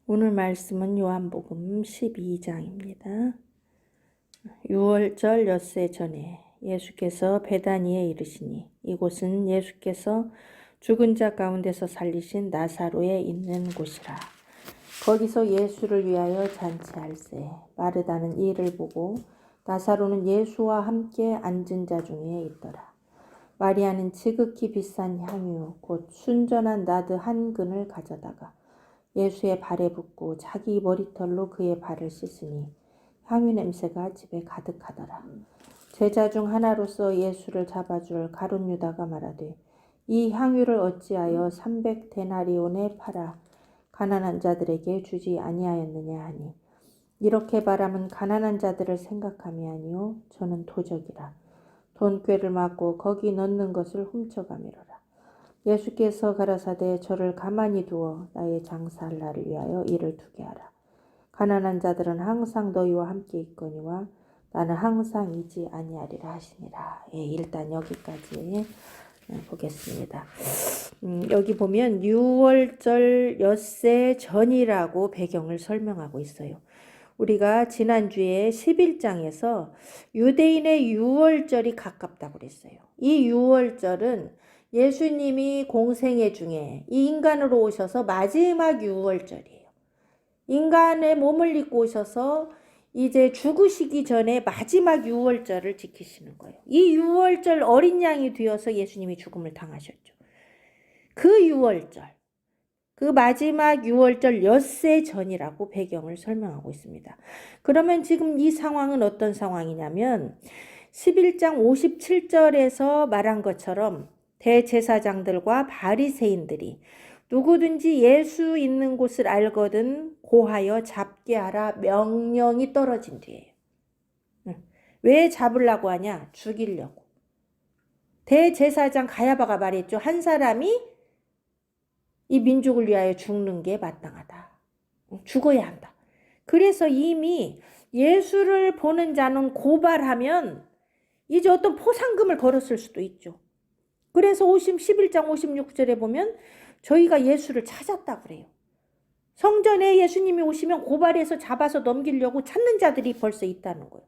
오늘 말씀은 요한복음 12장입니다. 6월절 엿새 전에 예수께서 베다니에 이르시니 이곳은 예수께서 죽은 자 가운데서 살리신 나사로에 있는 곳이라. 거기서 예수를 위하여 잔치할세 마르다는 이를 보고 나사로는 예수와 함께 앉은 자 중에 있더라. 마리아는 지극히 비싼 향유 곧 순전한 나드 한 근을 가져다가 예수의 발에 붓고 자기 머리털로 그의 발을 씻으니 향유 냄새가 집에 가득하더라. 제자 중 하나로서 예수를 잡아줄 가룟 유다가 말하되 이 향유를 어찌하여 300데나리온에 팔아 가난한 자들에게 주지 아니하였느냐 하니 이렇게 말하면 가난한 자들을 생각함이 아니요 저는 도적이라. 돈꾀를 맞고 거기 넣는 것을 훔쳐가미로라. 예수께서 가라사대 저를 가만히 두어 나의 장사할 날을 위하여 이를 두게 하라. 가난한 자들은 항상 너희와 함께 있거니와 나는 항상 있지 아니하리라 하시니라. 일단 여기까지 보겠습니다. 여기 보면 6월절 엿새 전이라고 배경을 설명하고 있어요. 우리가 지난주에 11장에서 유대인의 6월절이 가깝다고 그랬어요. 이 6월절은 예수님이 공생애 중에 이 인간으로 오셔서 마지막 6월절이에요. 인간의 몸을 입고 오셔서 이제 죽으시기 전에 마지막 6월절을 지키시는 거예요. 이 6월절 어린 양이 되어서 예수님이 죽음을 당하셨죠. 그 6월절, 그 마지막 6월절 엿새 전이라고 배경을 설명하고 있습니다. 그러면 지금 이 상황은 어떤 상황이냐면 11장 57절에서 말한 것처럼 대제사장들과 바리새인들이 누구든지 예수 있는 곳을 알거든 고하여 잡게 하라 명령이 떨어진 뒤에요. 왜 잡으려고 하냐? 죽이려고. 대제사장 가야바가 말했죠. 한 사람이 이 민족을 위하여 죽는 게 마땅하다. 죽어야 한다. 그래서 이미 예수를 보는 자는 고발하면 이제 어떤 포상금을 걸었을 수도 있죠. 그래서 11장 56절에 보면 저희가 예수를 찾았다 그래요. 성전에 예수님이 오시면 고발해서 잡아서 넘기려고 찾는 자들이 벌써 있다는 거예요.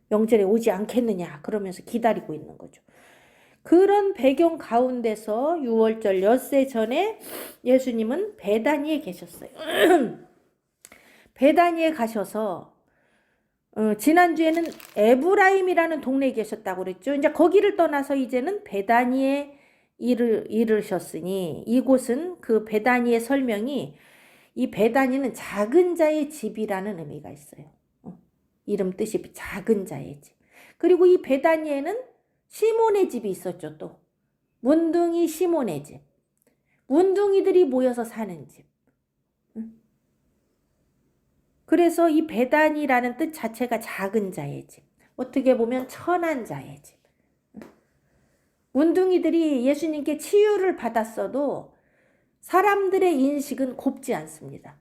명절에 오지 않겠느냐 그러면서 기다리고 있는 거죠. 그런 배경 가운데서 6월절 엿새 전에 예수님은 베다니에 계셨어요. 베다니에 가셔서 지난주에는 에브라임이라는 동네에 계셨다고 그랬죠. 이제 거기를 떠나서 이제는 베다니에 이르셨으니 이곳은 그 베다니의 설명이 이 베다니는 작은 자의 집이라는 의미가 있어요. 이름 뜻이 작은 자의 집. 그리고 이 베다니에는 시몬의 집이 있었죠. 또 문둥이 시몬의 집. 문둥이들이 모여서 사는 집. 그래서 이 베다니라는 뜻 자체가 작은 자의 집. 어떻게 보면 천한 자의 집. 문둥이들이 예수님께 치유를 받았어도 사람들의 인식은 곱지 않습니다.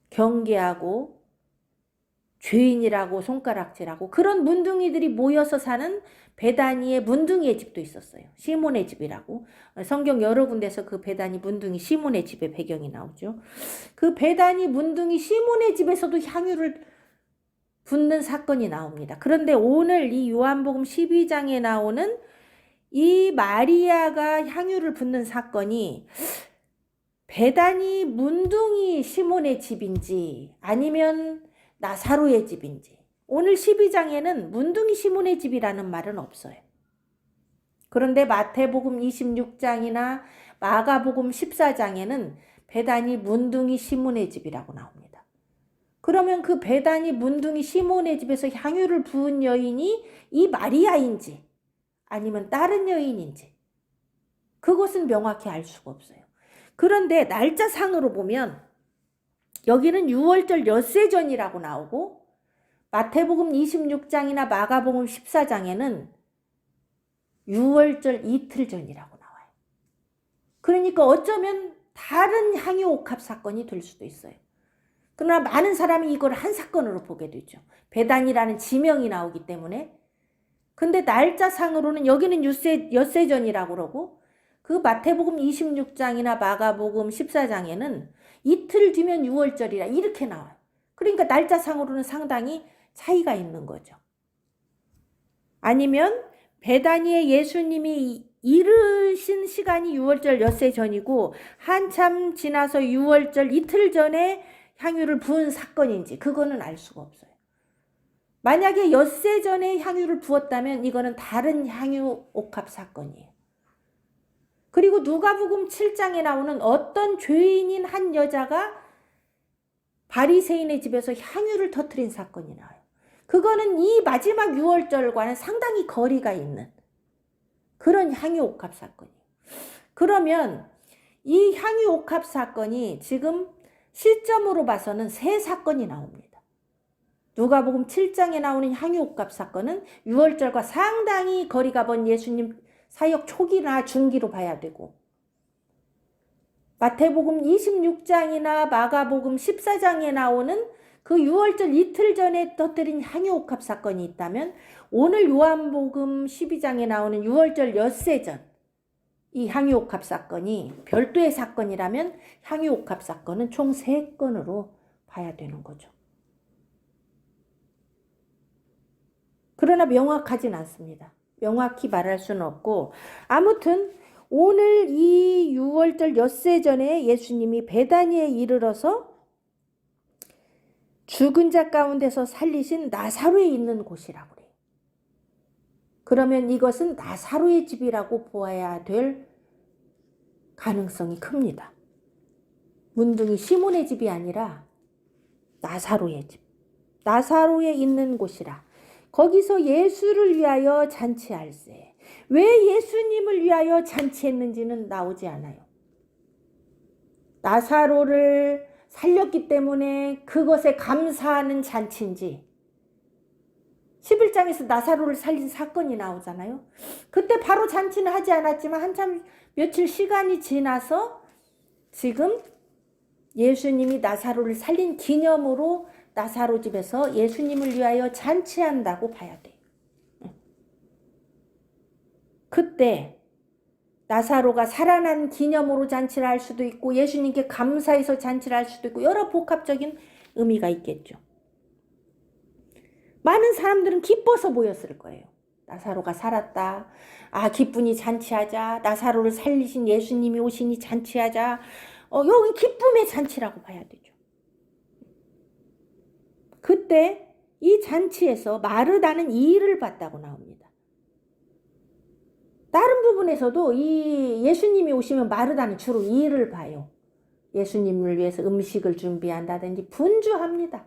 경계하고 죄인이라고 손가락질하고 그런 문둥이들이 모여서 사는 베다니의 문둥이의 집도 있었어요. 시몬의 집이라고. 성경 여러 군데서 그 베다니 문둥이 시몬의 집의 배경이 나오죠. 그 베다니 문둥이 시몬의 집에서도 향유를 붓는 사건이 나옵니다. 그런데 오늘 이 요한복음 12장에 나오는 이 마리아가 향유를 붓는 사건이 베다니 문둥이 시몬의 집인지 아니면 나사로의 집인지 오늘 12장에는 문둥이 시몬의 집이라는 말은 없어요. 그런데 마태복음 26장이나 마가복음 14장에는 베다니 문둥이 시몬의 집이라고 나옵니다. 그러면 그 베다니 문둥이 시몬의 집에서 향유를 부은 여인이 이 마리아인지 아니면 다른 여인인지 그것은 명확히 알 수가 없어요. 그런데 날짜상으로 보면 여기는 6월절 엿새 전이라고 나오고 마태복음 26장이나 마가복음 14장에는 6월절 이틀 전이라고 나와요. 그러니까 어쩌면 다른 향유 옥합 사건이 될 수도 있어요. 그러나 많은 사람이 이걸 한 사건으로 보게 되죠. 베단이라는 지명이 나오기 때문에. 근데 날짜상으로는 여기는 엿새 전이라고 그러고 그 마태복음 26장이나 마가복음 14장에는 이틀 뒤면 유월절이라 이렇게 나와요. 그러니까 날짜상으로는 상당히 차이가 있는 거죠. 아니면 베다니에 예수님이 이르신 시간이 유월절 엿새 전이고 한참 지나서 유월절 이틀 전에 향유를 부은 사건인지 그거는 알 수가 없어요. 만약에 엿새 전에 향유를 부었다면 이거는 다른 향유 옥합 사건이에요. 그리고 누가복음 7장에 나오는 어떤 죄인인 한 여자가 바리새인의 집에서 향유를 터뜨린 사건이 나와요. 그거는 이 마지막 유월절과는 상당히 거리가 있는 그런 향유 옥합 사건이에요. 그러면 이 향유 옥합 사건이 지금 시점으로 봐서는 세 사건이 나옵니다. 누가복음 7장에 나오는 향유 옥합 사건은 유월절과 상당히 거리가 먼 예수님 사역 초기나 중기로 봐야 되고, 마태복음 26장이나 마가복음 14장에 나오는 그 유월절 이틀 전에 터뜨린 향유 옥합 사건이 있다면, 오늘 요한복음 12장에 나오는 유월절 엿새 전 이 향유 옥합 사건이 별도의 사건이라면 향유 옥합 사건은 총 3건으로 봐야 되는 거죠. 그러나 명확하진 않습니다. 명확히 말할 수는 없고, 아무튼 오늘 이 유월절 엿새 전에 예수님이 베다니에 이르러서 죽은 자 가운데서 살리신 나사로에 있는 곳이라고 그래요. 그러면 이것은 나사로의 집이라고 보아야 될 가능성이 큽니다. 문둥이 시몬의 집이 아니라 나사로의 집, 나사로에 있는 곳이라. 거기서 예수를 위하여 잔치할세. 왜 예수님을 위하여 잔치했는지는 나오지 않아요. 나사로를 살렸기 때문에 그것에 감사하는 잔치인지, 11장에서 나사로를 살린 사건이 나오잖아요. 그때 바로 잔치는 하지 않았지만 한참 며칠 시간이 지나서 지금 예수님이 나사로를 살린 기념으로 나사로 집에서 예수님을 위하여 잔치한다고 봐야 돼요. 그때 나사로가 살아난 기념으로 잔치를 할 수도 있고 예수님께 감사해서 잔치를 할 수도 있고 여러 복합적인 의미가 있겠죠. 많은 사람들은 기뻐서 모였을 거예요. 나사로가 살았다. 아, 기쁘니 잔치하자. 나사로를 살리신 예수님이 오시니 잔치하자. 여기 기쁨의 잔치라고 봐야 되죠. 그때 이 잔치에서 마르다는 이의를 봤다고 나옵니다. 다른 부분에서도 이 예수님이 오시면 마르다는 주로 이의를 봐요. 예수님을 위해서 음식을 준비한다든지 분주합니다.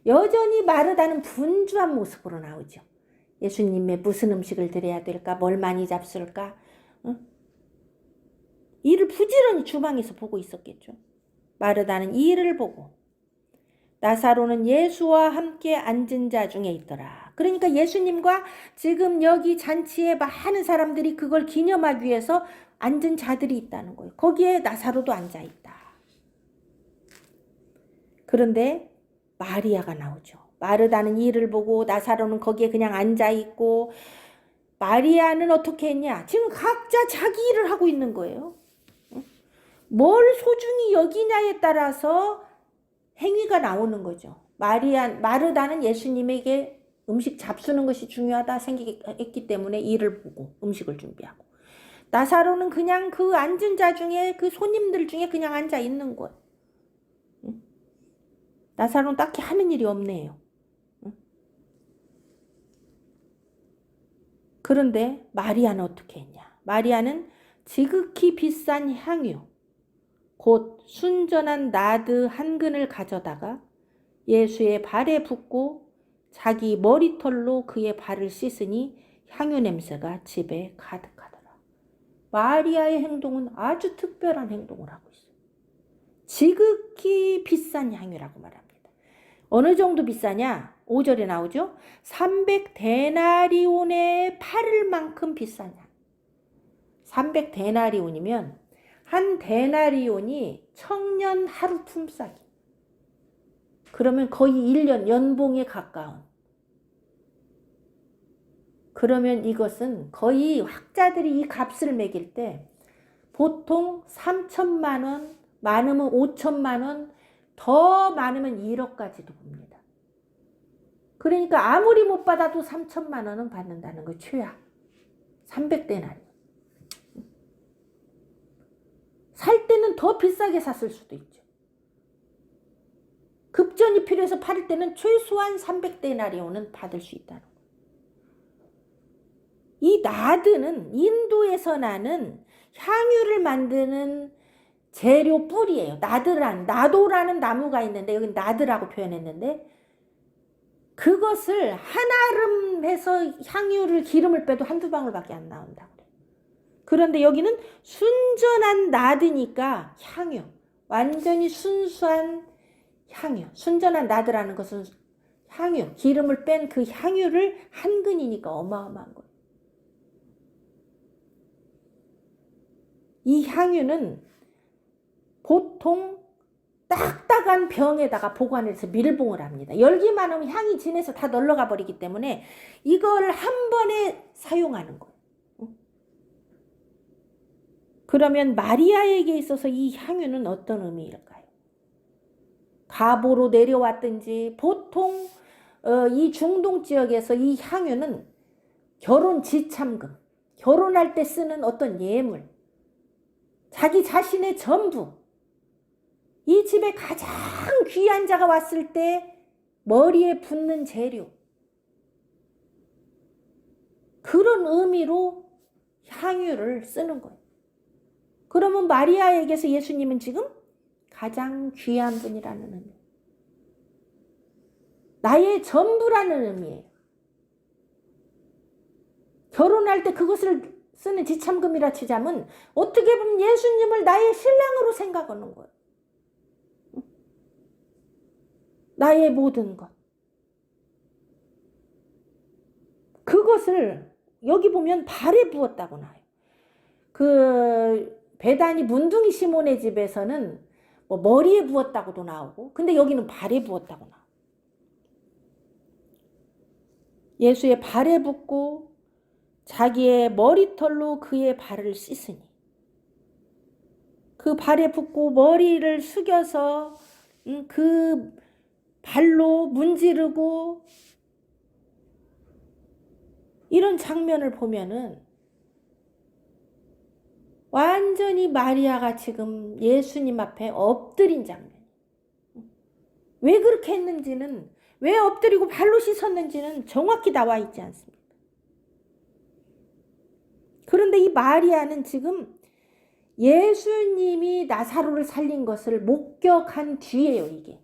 여전히 마르다는 분주한 모습으로 나오죠. 예수님의 무슨 음식을 드려야 될까? 뭘 많이 잡술까? 이를 부지런히 주방에서 보고 있었겠죠. 마르다는 이 일을 보고, 나사로는 예수와 함께 앉은 자 중에 있더라. 그러니까 예수님과 지금 여기 잔치에 많은 사람들이 그걸 기념하기 위해서 앉은 자들이 있다는 거예요. 거기에 나사로도 앉아 있다. 그런데 마리아가 나오죠. 마르다는 이 일을 보고 나사로는 거기에 그냥 앉아 있고, 마리아는 어떻게 했냐? 지금 각자 자기 일을 하고 있는 거예요. 뭘 소중히 여기냐에 따라서 행위가 나오는 거죠. 마르다는 예수님에게 음식 잡수는 것이 중요하다 생각했기 때문에 일을 보고 음식을 준비하고, 나사로는 그냥 그 앉은 자 중에 그 손님들 중에 그냥 앉아 있는 거예요. 나사로는 딱히 하는 일이 없네요. 그런데 마리아는 어떻게 했냐? 마리아는 지극히 비싼 향유, 곧 순전한 나드 한 근을 가져다가 예수의 발에 붓고 자기 머리털로 그의 발을 씻으니 향유 냄새가 집에 가득하더라. 마리아의 행동은 아주 특별한 행동을 하고 있어요. 지극히 비싼 향유라고 말합니다. 어느 정도 비싸냐? 5절에 나오죠. 300데나리온에 팔을 만큼 비싼 향. 300데나리온이면 한 데나리온이 청년 하루 품삯이. 그러면 거의 1년 연봉에 가까운. 그러면 이것은 거의 학자들이 이 값을 매길 때 보통 3천만 원, 많으면 5천만 원, 더 많으면 1억까지도 봅니다. 그러니까 아무리 못 받아도 3천만 원은 받는다는 거 최악. 300데나리. 살 때는 더 비싸게 샀을 수도 있죠. 급전이 필요해서 팔을 때는 최소한 300데나리온은 받을 수 있다는 거예요. 이 나드는 인도에서 나는 향유를 만드는 재료 뿌리예요. 나도라는 나무가 있는데 여기 나드라고 표현했는데 그것을 한 알음해서 향유를 기름을 빼도 한두 방울밖에 안 나온다고 그래요. 그런데 여기는 순전한 나드니까 향유, 완전히 순수한 향유, 순전한 나드라는 것은 향유, 기름을 뺀 그 향유를 한 근이니까 어마어마한 거예요. 이 향유는 보통 딱딱한 병에다가 보관해서 밀봉을 합니다. 열기만 하면 향이 진해서 다 널러가 버리기 때문에 이걸 한 번에 사용하는 거예요. 그러면 마리아에게 있어서 이 향유는 어떤 의미일까요? 가보로 내려왔든지 보통 이 중동 지역에서 이 향유는 결혼 지참금, 결혼할 때 쓰는 어떤 예물, 자기 자신의 전부, 이 집에 가장 귀한 자가 왔을 때 머리에 붓는 재료, 그런 의미로 향유를 쓰는 거예요. 그러면 마리아에게서 예수님은 지금 가장 귀한 분이라는 의미, 나의 전부라는 의미예요. 결혼할 때 그것을 쓰는 지참금이라 치자면 어떻게 보면 예수님을 나의 신랑으로 생각하는 거예요. 나의 모든 것. 그것을 여기 보면 발에 부었다고 나와요. 그 베다니 문둥이 시몬의 집에서는 뭐 머리에 부었다고도 나오고, 근데 여기는 발에 부었다고 나와요. 예수의 발에 붓고 자기의 머리털로 그의 발을 씻으니, 그 발에 붓고 머리를 숙여서 그 발로 문지르고 이런 장면을 보면은 완전히 마리아가 지금 예수님 앞에 엎드린 장면. 왜 그렇게 했는지는, 왜 엎드리고 발로 씻었는지는 정확히 나와 있지 않습니다. 그런데 이 마리아는 지금 예수님이 나사로를 살린 것을 목격한 뒤예요, 이게.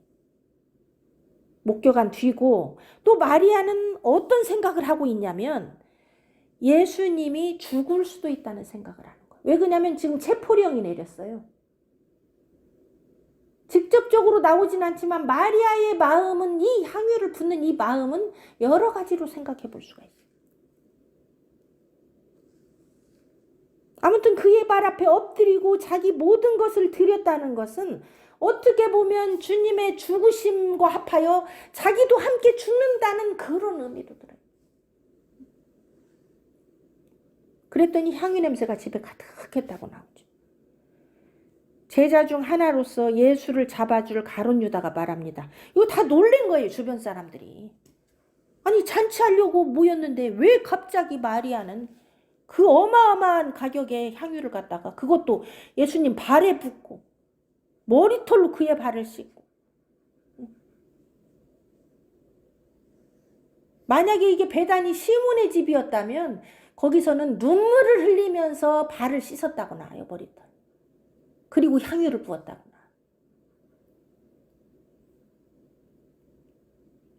목격한 뒤고, 또 마리아는 어떤 생각을 하고 있냐면 예수님이 죽을 수도 있다는 생각을 하는 거예요. 왜 그러냐면 지금 체포령이 내렸어요. 직접적으로 나오진 않지만 마리아의 마음은, 이 향유를 붓는 이 마음은 여러 가지로 생각해 볼 수가 있어요. 아무튼 그의 발 앞에 엎드리고 자기 모든 것을 드렸다는 것은 어떻게 보면 주님의 죽으심과 합하여 자기도 함께 죽는다는 그런 의미도 들어요. 그랬더니 향유 냄새가 집에 가득했다고 나오죠. 제자 중 하나로서 예수를 잡아줄 가룟 유다가 말합니다. 이거 다 놀란 거예요, 주변 사람들이. 아니, 잔치하려고 모였는데 왜 갑자기 마리아는 그 어마어마한 가격의 향유를 갖다가, 그것도 예수님 발에 붓고 머리털로 그의 발을 씻고. 만약에 이게 베다니 시몬의 집이었다면 거기서는 눈물을 흘리면서 발을 씻었다고 나와요, 머리털. 그리고 향유를 부었다고 나와요.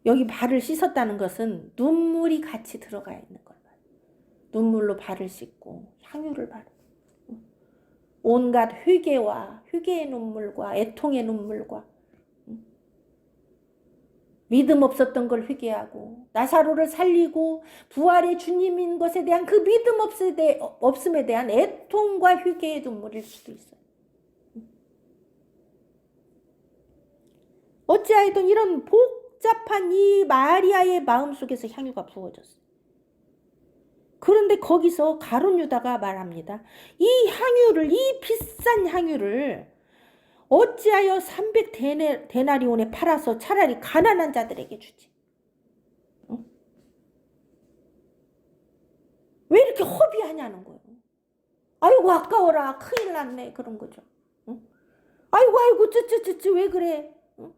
여기 발을 씻었다는 것은 눈물이 같이 들어가 있는 거예요. 눈물로 발을 씻고 향유를 바르고, 온갖 회개의 눈물과 애통의 눈물과 믿음 없었던 걸 회개하고 나사로를 살리고 부활의 주님인 것에 대한 그 믿음 없음에 대한 애통과 회개의 눈물일 수도 있어요. 어찌하여든 이런 복잡한 이 마리아의 마음속에서 향유가 부어졌어요. 그런데 거기서 가룟 유다가 말합니다. 이 향유를, 이 비싼 향유를 어찌하여 300데나리온에 팔아서 차라리 가난한 자들에게 주지? 응? 왜 이렇게 허비하냐는 거예요. 아이고 아까워라, 큰일 났네, 그런 거죠. 응? 아이고 쯔쯔쯔쯔 왜 그래? 응?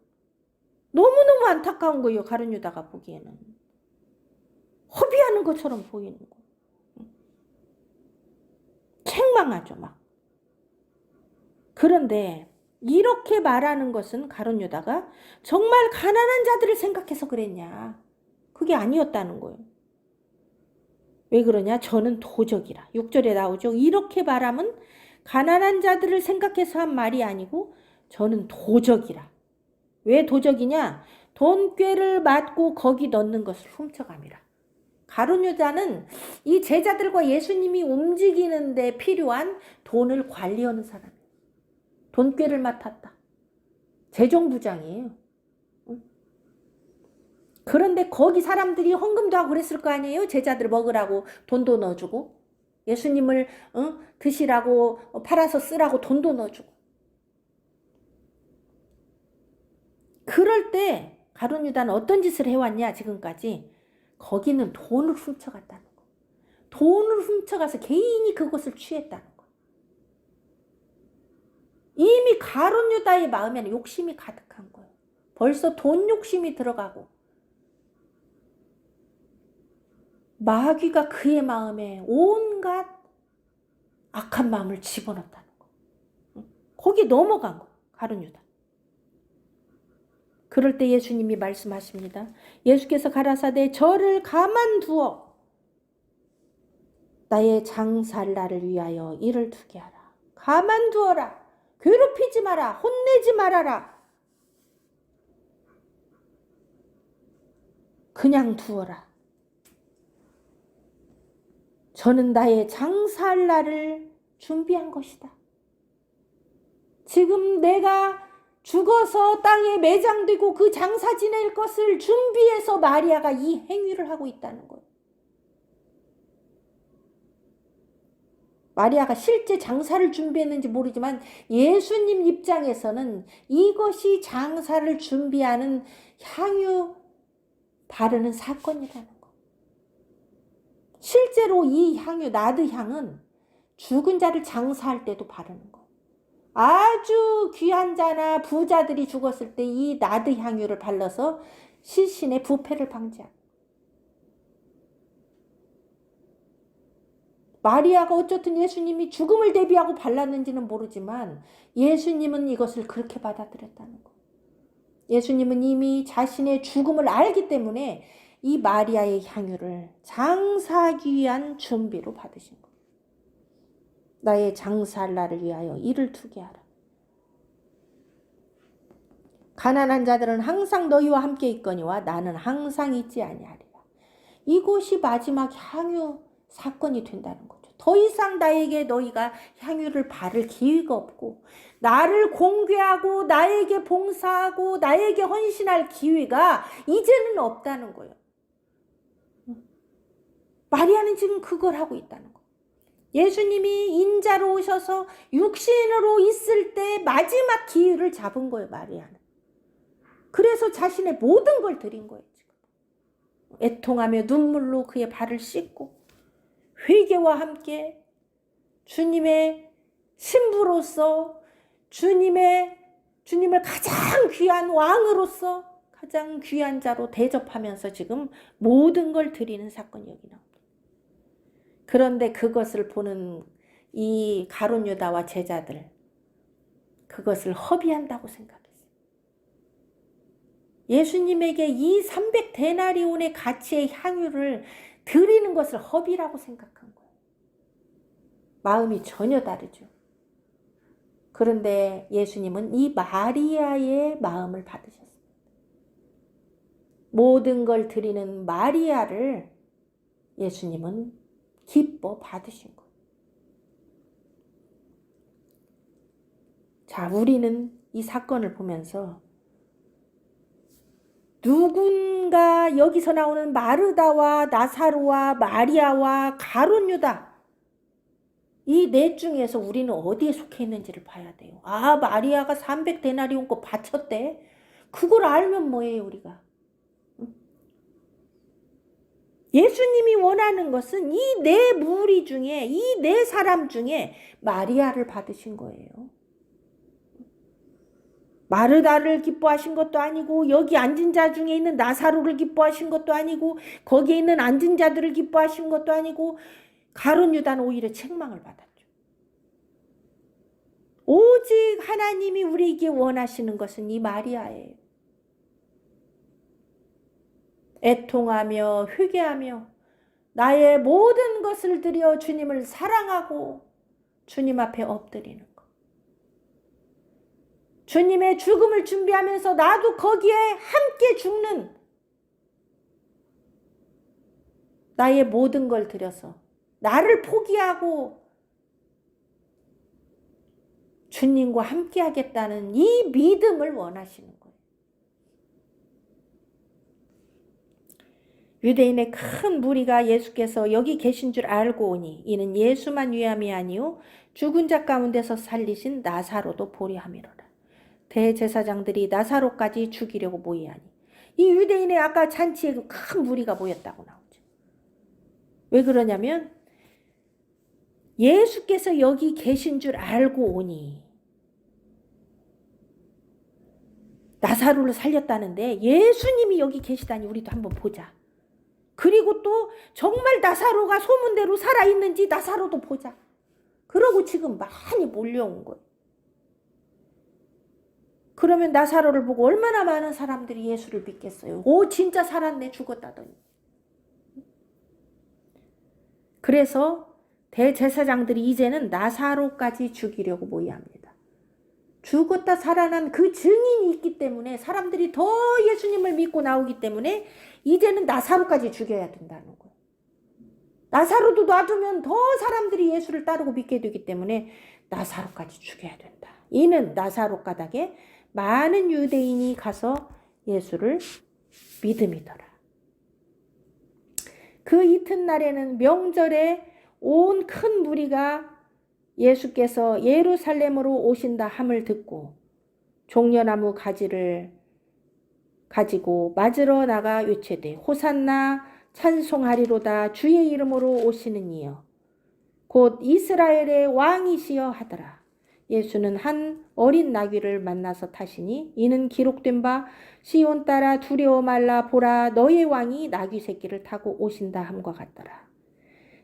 너무너무 안타까운 거예요. 가룟 유다가 보기에는 허비하는 것처럼 보이는 거. 응? 책망하죠 막. 그런데 이렇게 말하는 것은 가룟 유다가 정말 가난한 자들을 생각해서 그랬냐? 그게 아니었다는 거예요. 왜 그러냐? 저는 도적이라. 6절에 나오죠. 이렇게 말하면 가난한 자들을 생각해서 한 말이 아니고 저는 도적이라. 왜 도적이냐? 돈꾀를 맞고 거기 넣는 것을 훔쳐감이라. 가룟 유다는 이 제자들과 예수님이 움직이는데 필요한 돈을 관리하는 사람이에요. 돈꾀를 맡았다. 재정부장이에요. 그런데 거기 사람들이 헌금도 하고 그랬을 거 아니에요? 제자들 먹으라고 돈도 넣어주고 예수님을 드시라고 팔아서 쓰라고 돈도 넣어주고. 그럴 때 가룟 유다는 어떤 짓을 해왔냐 지금까지? 거기는 돈을 훔쳐갔다는 거. 돈을 훔쳐가서 개인이 그것을 취했다는 거. 이미 가룟 유다의 마음에는 욕심이 가득한 거예요. 벌써 돈 욕심이 들어가고 마귀가 그의 마음에 온갖 악한 마음을 집어넣었다는 거. 거기 넘어간 거, 가룟 유다. 그럴 때 예수님이 말씀하십니다. 예수께서 가라사대 저를 가만두어 나의 장사할 날을 위하여 일을 두게 하라. 가만두어라. 괴롭히지 마라. 혼내지 말아라. 그냥 두어라. 저는 나의 장사할 날을 준비한 것이다. 지금 내가 죽어서 땅에 매장되고 그 장사 지낼 것을 준비해서 마리아가 이 행위를 하고 있다는 거예요. 마리아가 실제 장사를 준비했는지 모르지만 예수님 입장에서는 이것이 장사를 준비하는 향유 바르는 사건이라는 거. 실제로 이 향유, 나드 향은 죽은 자를 장사할 때도 바르는 거. 아주 귀한 자나 부자들이 죽었을 때 이 나드 향유를 발라서 시신의 부패를 방지하고. 마리아가 어쨌든 예수님이 죽음을 대비하고 발랐는지는 모르지만 예수님은 이것을 그렇게 받아들였다는 거. 예수님은 이미 자신의 죽음을 알기 때문에 이 마리아의 향유를 장사하기 위한 준비로 받으신 거예요. 나의 장사할 날을 위하여 일을 두게 하라. 가난한 자들은 항상 너희와 함께 있거니와 나는 항상 있지 아니하리라. 이것이 마지막 향유 사건이 된다는 거죠. 더 이상 나에게 너희가 향유를 바를 기회가 없고 나를 공개하고 나에게 봉사하고 나에게 헌신할 기회가 이제는 없다는 거예요. 마리아는 지금 그걸 하고 있다는 거예요. 예수님이 인자로 오셔서 육신으로 있을 때 마지막 기회를 잡은 거예요. 마리아는. 그래서 자신의 모든 걸 드린 거예요. 지금. 애통하며 눈물로 그의 발을 씻고 회개와 함께 주님의 신부로서 주님을 가장 귀한 왕으로서 가장 귀한 자로 대접하면서 지금 모든 걸 드리는 사건이 여기 나옵니다. 그런데 그것을 보는 이 가룟 유다와 제자들, 그것을 허비한다고 생각했어요. 예수님에게 이 300데나리온의 가치의 향유를 드리는 것을 허비라고 생각한 거예요. 마음이 전혀 다르죠. 그런데 예수님은 이 마리아의 마음을 받으셨습니다. 모든 걸 드리는 마리아를 예수님은 기뻐 받으신 거예요. 자, 우리는 이 사건을 보면서 누군가 여기서 나오는 마르다와 나사로와 마리아와 가룟 유다, 이 넷 중에서 우리는 어디에 속해 있는지를 봐야 돼요. 아, 마리아가 300데나리온 거 바쳤대. 그걸 알면 뭐예요, 우리가? 예수님이 원하는 것은 이 네 무리 중에, 이 네 사람 중에 마리아를 받으신 거예요. 마르다를 기뻐하신 것도 아니고, 여기 앉은 자 중에 있는 나사로를 기뻐하신 것도 아니고, 거기에 있는 앉은 자들을 기뻐하신 것도 아니고, 가룟 유다는 오히려 책망을 받았죠. 오직 하나님이 우리에게 원하시는 것은 이 마리아예요. 애통하며 회개하며 나의 모든 것을 들여 주님을 사랑하고 주님 앞에 엎드리는 것. 주님의 죽음을 준비하면서 나도 거기에 함께 죽는, 나의 모든 걸 들여서 나를 포기하고 주님과 함께 하겠다는 이 믿음을 원하시는 거예요. 유대인의 큰 무리가 예수께서 여기 계신 줄 알고 오니 이는 예수만 위함이 아니요 죽은 자 가운데서 살리신 나사로도 보려 함이로라. 대제사장들이 나사로까지 죽이려고 모이하니, 이 유대인의 아까 잔치에도 큰 무리가 모였다고 나오죠. 왜 그러냐면 예수께서 여기 계신 줄 알고 오니, 나사로를 살렸다는데 예수님이 여기 계시다니 우리도 한번 보자. 그리고 또 정말 나사로가 소문대로 살아있는지 나사로도 보자. 그러고 지금 많이 몰려온 거예요. 그러면 나사로를 보고 얼마나 많은 사람들이 예수를 믿겠어요. 오, 진짜 살았네, 죽었다더니. 그래서 대제사장들이 이제는 나사로까지 죽이려고 모의합니다. 죽었다 살아난 그 증인이 있기 때문에 사람들이 더 예수님을 믿고 나오기 때문에 이제는 나사로까지 죽여야 된다는 거예요. 나사로도 놔두면 더 사람들이 예수를 따르고 믿게 되기 때문에 나사로까지 죽여야 된다. 이는 나사로 가닥에 많은 유대인이 가서 예수를 믿음이더라. 그 이튿날에는 명절에 온 큰 무리가 예수께서 예루살렘으로 오신다 함을 듣고 종려나무 가지를 가지고 맞으러 나가 외치되 호산나 찬송하리로다 주의 이름으로 오시는 이여 곧 이스라엘의 왕이시여 하더라. 예수는 한 어린 나귀를 만나서 타시니 이는 기록된 바 시온 따라 두려워 말라 보라 너의 왕이 나귀 새끼를 타고 오신다 함과 같더라.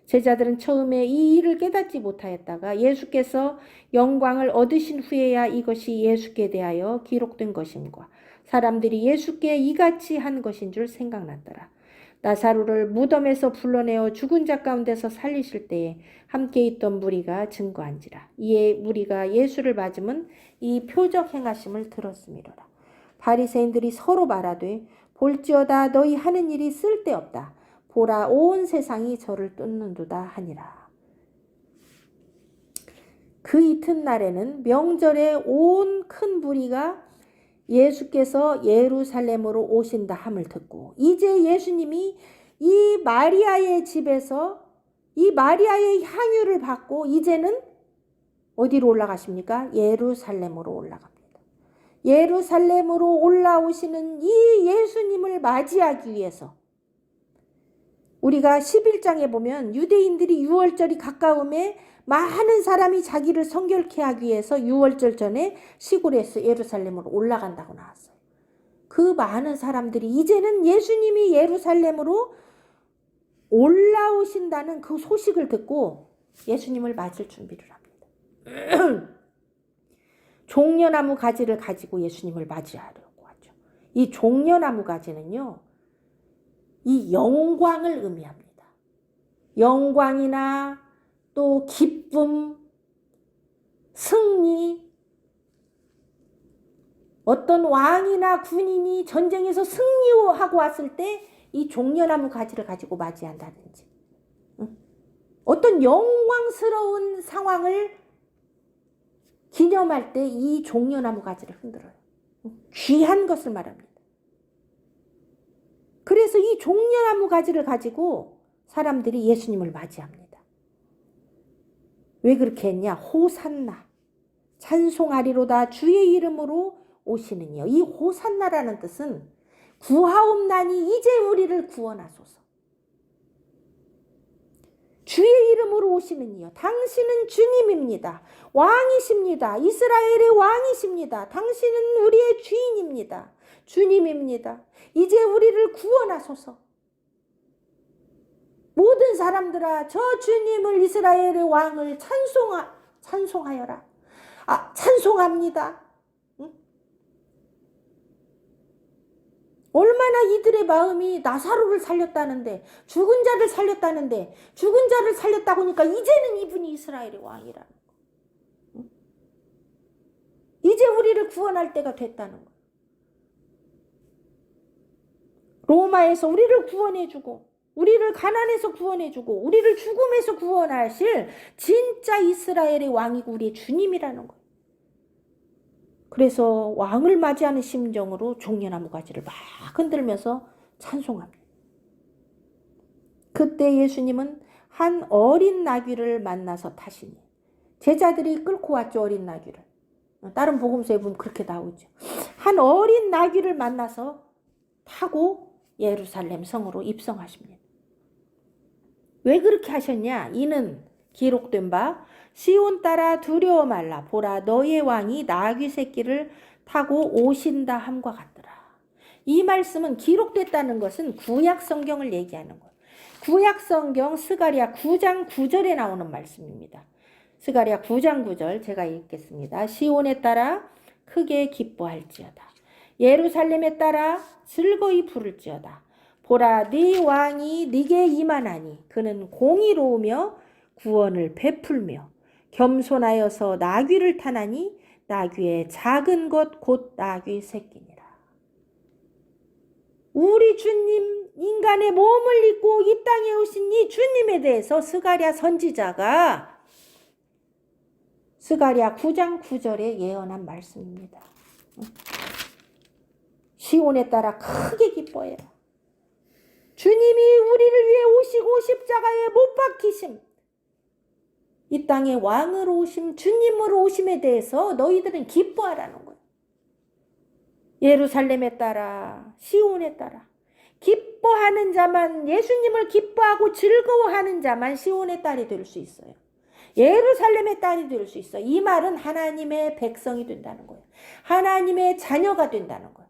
제자들은 처음에 이 일을 깨닫지 못하였다가 예수께서 영광을 얻으신 후에야 이것이 예수께 대하여 기록된 것임과 사람들이 예수께 이같이 한 것인 줄 생각났더라. 나사로를 무덤에서 불러내어 죽은 자 가운데서 살리실 때에 함께 있던 무리가 증거한지라. 이에 무리가 예수를 맞으면 이 표적 행하심을 들었음이로라. 바리새인들이 서로 말하되 볼지어다 너희 하는 일이 쓸데없다. 보라 온 세상이 저를 쫓는도다 하니라. 그 이튿날에는 명절에 온 큰 무리가 예수께서 예루살렘으로 오신다 함을 듣고 이제 예수님이 이 마리아의 집에서 이 마리아의 향유를 받고 이제는 어디로 올라가십니까? 예루살렘으로 올라갑니다. 예루살렘으로 올라오시는 이 예수님을 맞이하기 위해서 우리가 11장에 보면 유대인들이 유월절이 가까움에 많은 사람이 자기를 성결케 하기 위해서 유월절 전에 시골에서 예루살렘으로 올라간다고 나왔어요. 그 많은 사람들이 이제는 예수님이 예루살렘으로 올라오신다는 그 소식을 듣고 예수님을 맞을 준비를 합니다. 종려나무 가지를 가지고 예수님을 맞이하려고 하죠. 이 종려나무 가지는요, 이 영광을 의미합니다. 영광이나 또 기쁨, 승리, 어떤 왕이나 군인이 전쟁에서 승리하고 왔을 때 이 종려나무 가지를 가지고 맞이한다든지 어떤 영광스러운 상황을 기념할 때 이 종려나무 가지를 흔들어요. 귀한 것을 말합니다. 그래서 이 종려나무 가지를 가지고 사람들이 예수님을 맞이합니다. 왜 그렇게 했냐? 호산나, 찬송하리로다 주의 이름으로 오시는 이여. 이 호산나라는 뜻은 구하옵나니 이제 우리를 구원하소서. 주의 이름으로 오시는 이여. 당신은 주님입니다. 왕이십니다. 이스라엘의 왕이십니다. 당신은 우리의 주인입니다. 주님입니다. 이제 우리를 구원하소서. 모든 사람들아 저 주님을 이스라엘의 왕을 찬송하여라. 찬송합니다. 응? 얼마나 이들의 마음이 나사로를 살렸다는데, 죽은 자를 살렸다는데, 죽은 자를 살렸다고 하니까 이제는 이분이 이스라엘의 왕이라는 거. 응? 이제 우리를 구원할 때가 됐다는 거. 로마에서 우리를 구원해주고, 우리를 가난에서 구원해주고, 우리를 죽음에서 구원하실 진짜 이스라엘의 왕이고 우리의 주님이라는 거예요. 그래서 왕을 맞이하는 심정으로 종려나무 가지를 막 흔들면서 찬송합니다. 그때 예수님은 한 어린 나귀를 만나서 타시니, 제자들이 끌고 왔죠. 어린 나귀를. 다른 복음서에 보면 그렇게 나오죠. 한 어린 나귀를 만나서 타고 예루살렘 성으로 입성하십니다. 왜 그렇게 하셨냐? 이는 기록된 바 시온 따라 두려워 말라. 보라 너의 왕이 나귀 새끼를 타고 오신다 함과 같더라. 이 말씀은 기록됐다는 것은 구약 성경을 얘기하는 거예요. 구약 성경 스가랴 9장 9절에 나오는 말씀입니다. 스가랴 9장 9절 제가 읽겠습니다. 시온에 따라 크게 기뻐할지어다. 예루살렘에 따라 즐거이 부를지어다. 보라 네 왕이 네게 임하나니 그는 공의로우며 구원을 베풀며 겸손하여서 나귀를 타나니 나귀의 작은 것 곧 나귀 새끼니라. 우리 주님 인간의 몸을 입고 이 땅에 오신 이 주님에 대해서 스가랴 선지자가 스가랴 9장 9절에 예언한 말씀입니다. 시온에 따라 크게 기뻐해라. 주님이 우리를 위해 오시고 십자가에 못 박히심, 이 땅에 왕으로 오심, 주님으로 오심에 대해서 너희들은 기뻐하라는 거예요. 예루살렘에 따라, 시온에 따라 기뻐하는 자만, 예수님을 기뻐하고 즐거워하는 자만 시온의 딸이 될 수 있어요. 예루살렘의 딸이 될 수 있어요. 이 말은 하나님의 백성이 된다는 거예요. 하나님의 자녀가 된다는 거예요.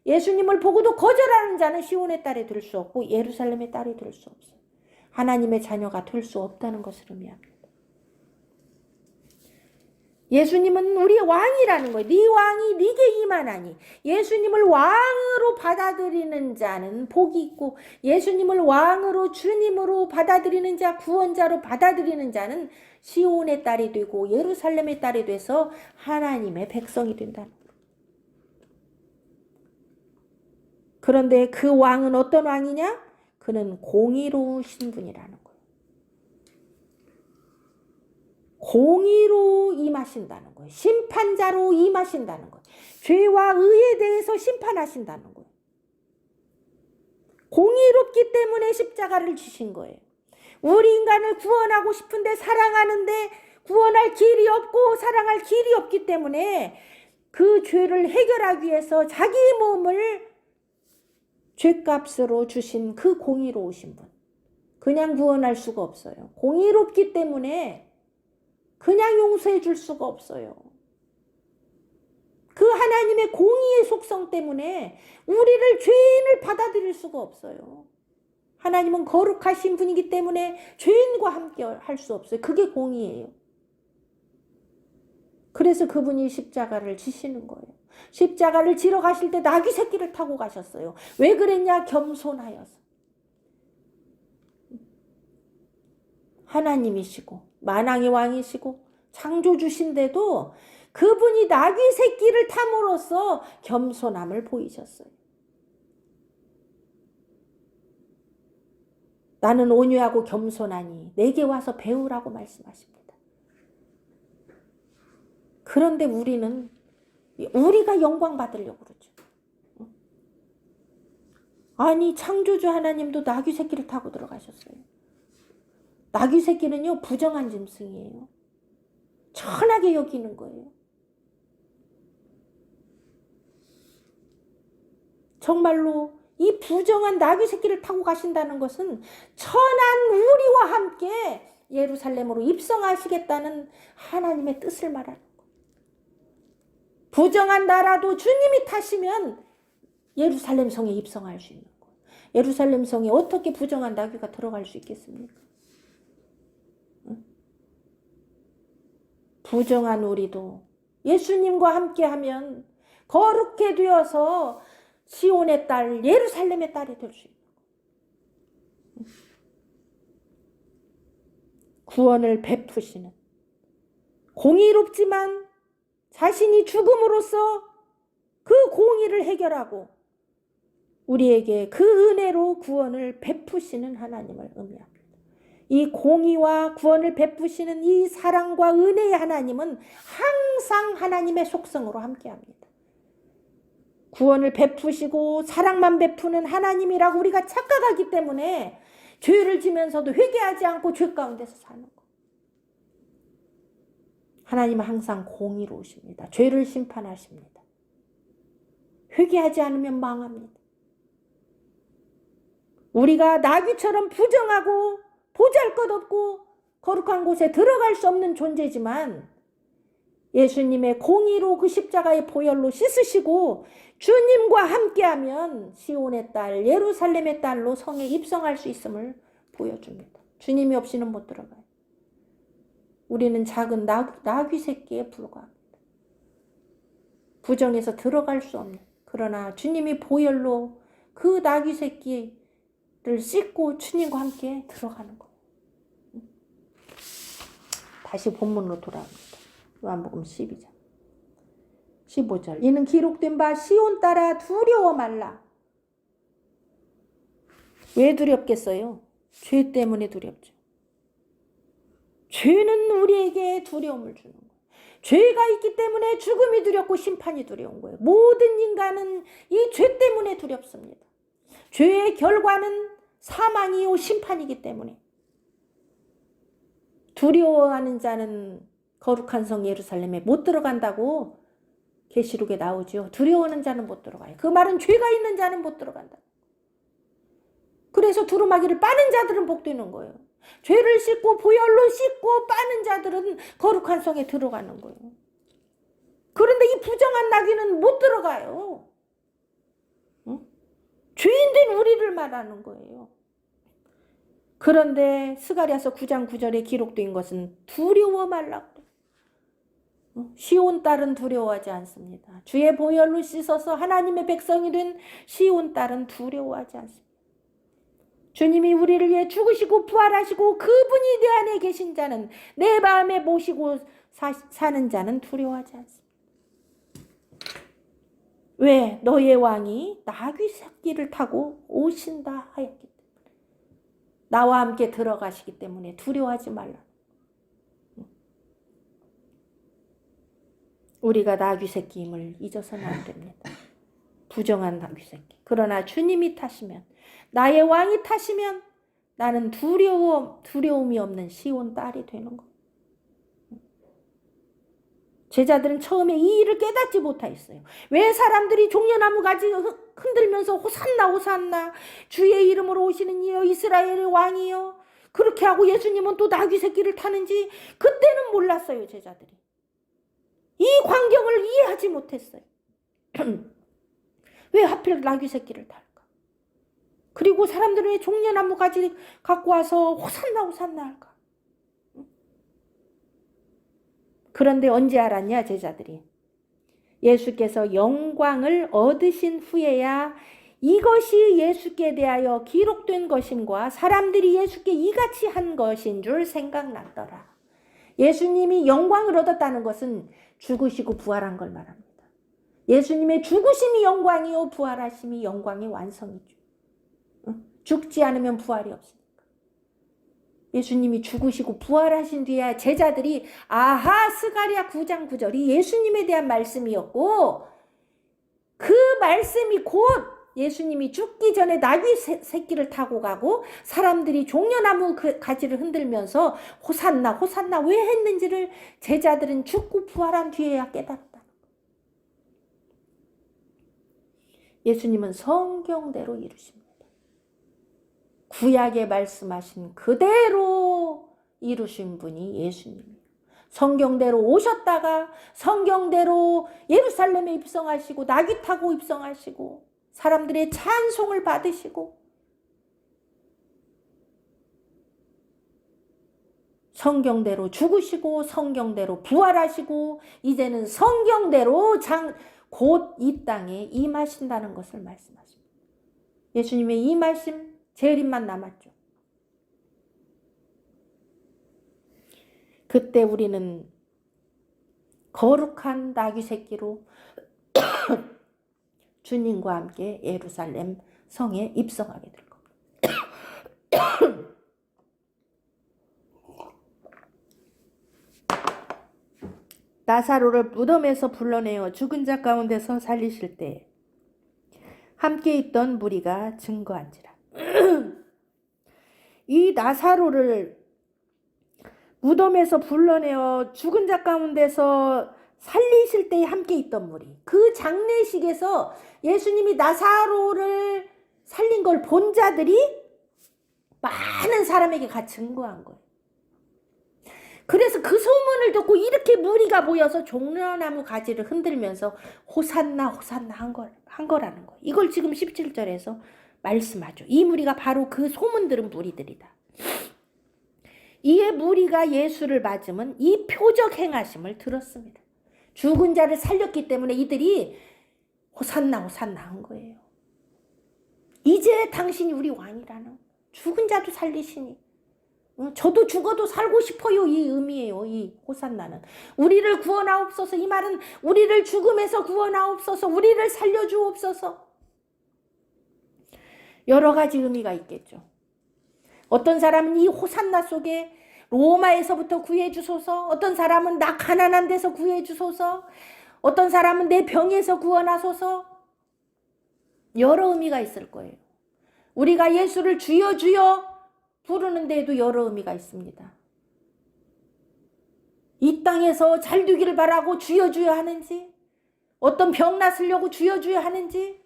예수님을 보고도 거절하는 자는 시온의 딸이 될 수 없고 예루살렘의 딸이 될 수 없어요. 하나님의 자녀가 될 수 없다는 것을 의미합니다. 예수님은 우리의 왕이라는 거예요. 네 왕이 네게 임하나니. 예수님을 왕으로 받아들이는 자는 복이 있고, 예수님을 왕으로 주님으로 받아들이는 자, 구원자로 받아들이는 자는 시온의 딸이 되고 예루살렘의 딸이 돼서 하나님의 백성이 된다는 거예요. 그런데 그 왕은 어떤 왕이냐? 그는 공의로우신 분이라는 거예요. 공의로 임하신다는 거예요. 심판자로 임하신다는 거예요. 죄와 의에 대해서 심판하신다는 거예요. 공의롭기 때문에 십자가를 주신 거예요. 우리 인간을 구원하고 싶은데 사랑하는데 구원할 길이 없고 사랑할 길이 없기 때문에 그 죄를 해결하기 위해서 자기 몸을 죄값으로 주신 그 공의로우신 분. 그냥 구원할 수가 없어요. 공의롭기 때문에 그냥 용서해 줄 수가 없어요. 그 하나님의 공의의 속성 때문에 우리를 죄인을 받아들일 수가 없어요. 하나님은 거룩하신 분이기 때문에 죄인과 함께 할 수 없어요. 그게 공의예요. 그래서 그분이 십자가를 지시는 거예요. 십자가를 지러 가실 때 나귀 새끼를 타고 가셨어요. 왜 그랬냐? 겸손하여서. 하나님이시고 만왕의 왕이시고 창조주신데도 그분이 나귀 새끼를 탐으로써 겸손함을 보이셨어요. 나는 온유하고 겸손하니 내게 와서 배우라고 말씀하십니다. 그런데 우리가 영광 받으려고 그러죠. 아니 창조주 하나님도 나귀 새끼를 타고 들어가셨어요. 나귀 새끼는요 부정한 짐승이에요. 천하게 여기는 거예요. 정말로 이 부정한 나귀 새끼를 타고 가신다는 것은 천한 우리와 함께 예루살렘으로 입성하시겠다는 하나님의 뜻을 말하는 거예요. 부정한 나라도 주님이 타시면 예루살렘 성에 입성할 수 있는 거예요. 예루살렘 성에 어떻게 부정한 나귀가 들어갈 수 있겠습니까? 응? 부정한 우리도 예수님과 함께하면 거룩해 되어서 시온의 딸, 예루살렘의 딸이 될 수 있는 거예요. 구원을 베푸시는 공의롭지만 자신이 죽음으로써 그 공의를 해결하고 우리에게 그 은혜로 구원을 베푸시는 하나님을 의미합니다. 이 공의와 구원을 베푸시는 이 사랑과 은혜의 하나님은 항상 하나님의 속성으로 함께합니다. 구원을 베푸시고 사랑만 베푸는 하나님이라고 우리가 착각하기 때문에 죄를 지면서도 회개하지 않고 죄 가운데서 사는 거. 하나님은 항상 공의로우십니다. 죄를 심판하십니다. 회개하지 않으면 망합니다. 우리가 나귀처럼 부정하고 보잘것없고 거룩한 곳에 들어갈 수 없는 존재지만 예수님의 공의로 그 십자가의 보혈로 씻으시고 주님과 함께하면 시온의 딸, 예루살렘의 딸로 성에 입성할 수 있음을 보여줍니다. 주님이 없이는 못 들어가요. 우리는 작은 나귀 새끼에 불과합니다. 부정해서 들어갈 수 없는, 그러나 주님이 보혈로 그 나귀 새끼를 씻고 주님과 함께 들어가는 거예요. 다시 본문으로 돌아옵니다. 요한복음 12장 15절. 이는 기록된 바 시온 딸아 두려워 말라. 왜 두렵겠어요? 죄 때문에 두렵죠. 죄는 우리에게 두려움을 주는 거예요. 죄가 있기 때문에 죽음이 두렵고 심판이 두려운 거예요. 모든 인간은 이 죄 때문에 두렵습니다. 죄의 결과는 사망이요 심판이기 때문에 두려워하는 자는 거룩한 성 예루살렘에 못 들어간다고 계시록에 나오죠. 두려워하는 자는 못 들어가요. 그 말은 죄가 있는 자는 못 들어간다. 그래서 두루마기를 빠는 자들은 복되는 거예요. 죄를 씻고 보혈로 씻고 빠는 자들은 거룩한 성에 들어가는 거예요. 그런데 이 부정한 나귀는 못 들어가요. 응? 죄인된 우리를 말하는 거예요. 그런데 스가랴서 9장 9절에 기록된 것은 두려워 말라고. 시온 딸은 두려워하지 않습니다. 주의 보혈로 씻어서 하나님의 백성이 된 시온 딸은 두려워하지 않습니다. 주님이 우리를 위해 죽으시고 부활하시고 그분이 내 안에 계신 자는 내 마음에 모시고 사는 자는 두려워하지 않습니다. 왜? 너의 왕이 나귀 새끼를 타고 오신다 하였기 때문에. 나와 함께 들어가시기 때문에 두려워하지 말라. 우리가 나귀 새끼임을 잊어서는 안 됩니다. 부정한 나귀 새끼. 그러나 주님이 타시면, 나의 왕이 타시면 나는 두려움이 없는 시온 딸이 되는 거예요. 제자들은 처음에 이 일을 깨닫지 못하였어요. 왜 사람들이 종려나무 가지 흔들면서 호산나 호산나 주의 이름으로 오시는 이여 이스라엘의 왕이여 그렇게 하고 예수님은 또 나귀 새끼를 타는지 그때는 몰랐어요. 제자들이. 이 광경을 이해하지 못했어요. 왜 하필 나귀 새끼를 탈까? 그리고 사람들은 왜 종려나무 가지 갖고 와서 호산나 호산나 할까? 그런데 언제 알았냐 제자들이. 예수께서 영광을 얻으신 후에야 이것이 예수께 대하여 기록된 것임과 사람들이 예수께 이같이 한 것인 줄 생각났더라. 예수님이 영광을 얻었다는 것은 죽으시고 부활한 걸 말합니다. 예수님의 죽으심이 영광이요 부활하심이 영광의 완성이죠. 죽지 않으면 부활이 없으니까. 예수님이 죽으시고 부활하신 뒤에 제자들이 아하 스가랴 9장 9절이 예수님에 대한 말씀이었고 그 말씀이 곧 예수님이 죽기 전에 나귀 새끼를 타고 가고 사람들이 종려나무 가지를 흔들면서 호산나 호산나 왜 했는지를 제자들은 죽고 부활한 뒤에야 깨달았다. 예수님은 성경대로 이루십니다. 구약에 말씀하신 그대로 이루신 분이 예수님이에요. 성경대로 오셨다가 성경대로 예루살렘에 입성하시고 나귀 타고 입성하시고 사람들의 찬송을 받으시고 성경대로 죽으시고 성경대로 부활하시고 이제는 성경대로 곧 이 땅에 임하신다는 것을 말씀하십니다. 예수님의 이 말씀 재림만 남았죠. 그때 우리는 거룩한 나귀 새끼로 주님과 함께 예루살렘 성에 입성하게 될 겁니다. 나사로를 무덤에서 불러내어 죽은 자 가운데서 살리실 때 함께 있던 무리가 증거한지라. 이 나사로를 무덤에서 불러내어 죽은 자 가운데서 살리실 때에 함께 있던 무리, 그 장례식에서 예수님이 나사로를 살린 걸 본 자들이 많은 사람에게 같이 증거한 거예요. 그래서 그 소문을 듣고 이렇게 무리가 모여서 종려나무 가지를 흔들면서 호산나 호산나 한 거라는 거예요. 이걸 지금 17절에서 말씀하죠. 이 무리가 바로 그 소문 들은 무리들이다. 이에 무리가 예수를 맞으면 이 표적 행하심을 들었습니다. 죽은 자를 살렸기 때문에 이들이 호산나 호산나 한 거예요. 이제 당신이 우리 왕이라는, 죽은 자도 살리시니 저도 죽어도 살고 싶어요, 이 의미예요. 이 호산나는 우리를 구원하옵소서. 이 말은 우리를 죽음에서 구원하옵소서, 우리를 살려주옵소서. 여러 가지 의미가 있겠죠. 어떤 사람은 이 호산나 속에 로마에서부터 구해주소서, 어떤 사람은 나 가난한 데서 구해주소서, 어떤 사람은 내 병에서 구원하소서, 여러 의미가 있을 거예요. 우리가 예수를 주여 주여 부르는 데에도 여러 의미가 있습니다. 이 땅에서 잘 되기를 바라고 주여 주여 하는지, 어떤 병 낫으려고 주여 주여 하는지,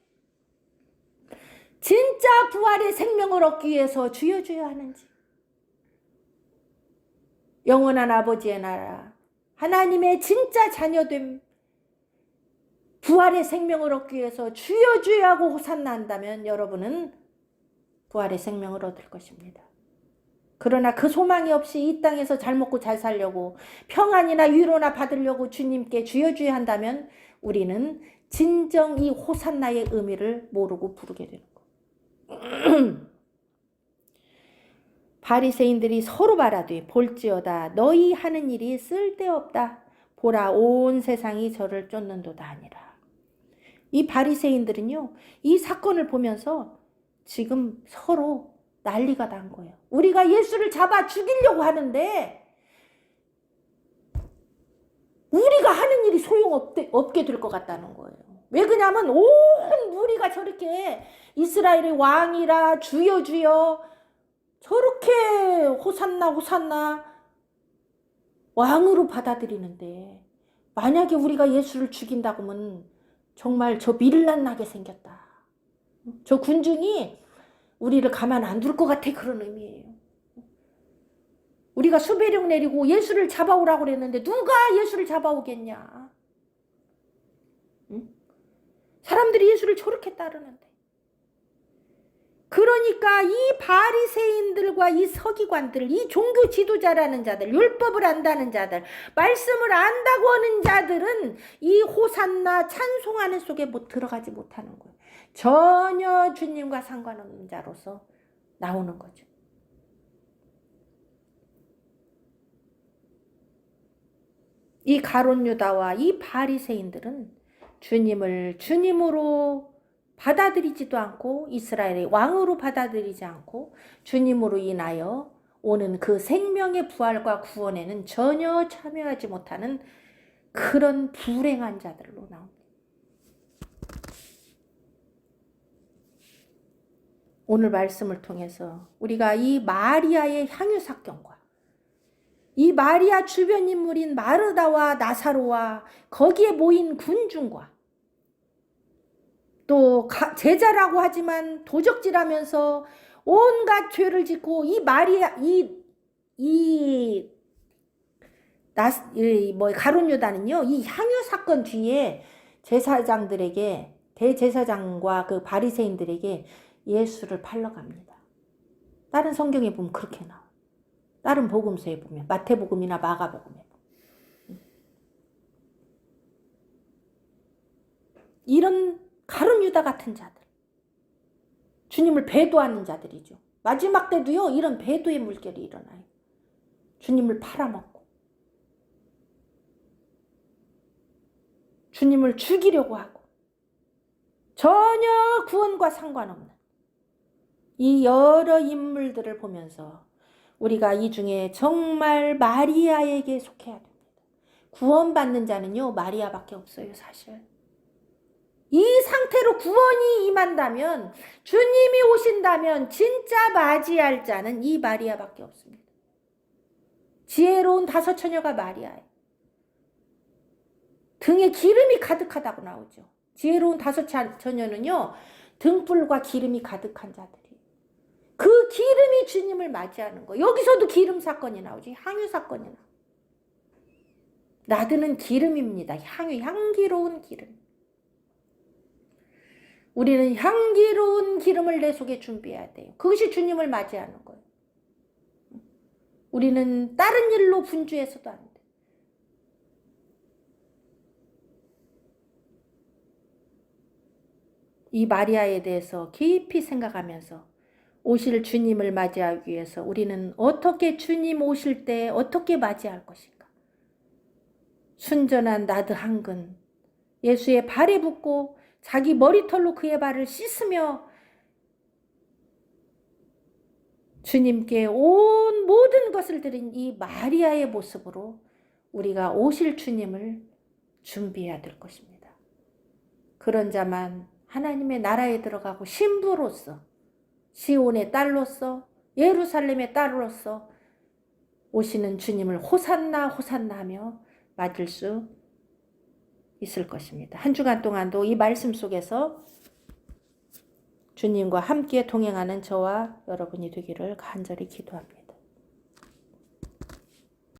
진짜 부활의 생명을 얻기 위해서 주여 주여 하는지, 영원한 아버지의 나라, 하나님의 진짜 자녀됨, 부활의 생명을 얻기 위해서 주여 주여 하고 호산나 한다면 여러분은 부활의 생명을 얻을 것입니다. 그러나 그 소망이 없이 이 땅에서 잘 먹고 잘 살려고 평안이나 위로나 받으려고 주님께 주여 주여 한다면 우리는 진정 이 호산나의 의미를 모르고 부르게 되는 거예요. 바리새인들이 서로 말하되 볼지어다 너희 하는 일이 쓸데없다. 보라 온 세상이 저를 쫓는도다 하니라. 이 바리새인들은요, 이 사건을 보면서 지금 서로 난리가 난 거예요. 우리가 예수를 잡아 죽이려고 하는데 우리가 하는 일이 소용없게 될 것 같다는 거예요. 왜 그러냐면 온 무리가 저렇게 이스라엘의 왕이라 주여 주여 저렇게 호산나 호산나 왕으로 받아들이는데 만약에 우리가 예수를 죽인다고 하면 정말 저 밀란 나게 생겼다. 저 군중이 우리를 가만 안 둘 것 같아. 그런 의미예요. 우리가 수배령 내리고 예수를 잡아오라고 그랬는데 누가 예수를 잡아오겠냐. 응? 사람들이 예수를 저렇게 따르는데. 그러니까 이 바리새인들과 이 서기관들, 이 종교 지도자라는 자들, 율법을 안다는 자들, 말씀을 안다고 하는 자들은 이 호산나 찬송하는 속에 들어가지 못하는 거예요. 전혀 주님과 상관없는 자로서 나오는 거죠. 이 가룟 유다와 이 바리새인들은 주님을 주님으로 받아들이지도 않고 이스라엘의 왕으로 받아들이지 않고 주님으로 인하여 오는 그 생명의 부활과 구원에는 전혀 참여하지 못하는 그런 불행한 자들로 나옵니다. 오늘 말씀을 통해서 우리가 이 마리아의 향유 사건과 이 마리아 주변 인물인 마르다와 나사로와 거기에 모인 군중과 또 제자라고 하지만 도적질하면서 온갖 죄를 짓고 이 마리아 가룟 유다는요, 이 향유 사건 뒤에 제사장들에게, 대제사장과 그 바리새인들에게 예수를 팔러 갑니다. 다른 성경에 보면 그렇게 나와. 다른 복음서에 보면, 마태복음이나 마가복음에 보면. 이런 가룟 유다 같은 자들, 주님을 배도하는 자들이죠. 마지막 때도요, 이런 배도의 물결이 일어나요. 주님을 팔아먹고 주님을 죽이려고 하고 전혀 구원과 상관없는 이 여러 인물들을 보면서 우리가 이 중에 정말 마리아에게 속해야 됩니다. 구원받는 자는요, 마리아밖에 없어요, 사실. 이 상태로 구원이 임한다면, 주님이 오신다면 진짜 맞이할 자는 이 마리아밖에 없습니다. 지혜로운 다섯 처녀가 마리아예요. 등에 기름이 가득하다고 나오죠. 지혜로운 다섯 처녀는요, 등불과 기름이 가득한 자들이에요. 그 기름이 주님을 맞이하는 거예요. 여기서도 기름 사건이 나오지, 향유 사건이 나오죠. 나드는 기름입니다. 향기로운 기름. 우리는 향기로운 기름을 내 속에 준비해야 돼요. 그것이 주님을 맞이하는 거예요. 우리는 다른 일로 분주해서도 안 돼. 이 마리아에 대해서 깊이 생각하면서 오실 주님을 맞이하기 위해서 우리는 어떻게 주님 오실 때 어떻게 맞이할 것인가. 순전한 나드 한 근, 예수의 발에 붙고 자기 머리털로 그의 발을 씻으며 주님께 온 모든 것을 드린 이 마리아의 모습으로 우리가 오실 주님을 준비해야 될 것입니다. 그런 자만 하나님의 나라에 들어가고 신부로서, 시온의 딸로서, 예루살렘의 딸로서 오시는 주님을 호산나 호산나 하며 맞을 수 있을 것입니다. 한 주간 동안도 이 말씀 속에서 주님과 함께 동행하는 저와 여러분이 되기를 간절히 기도합니다.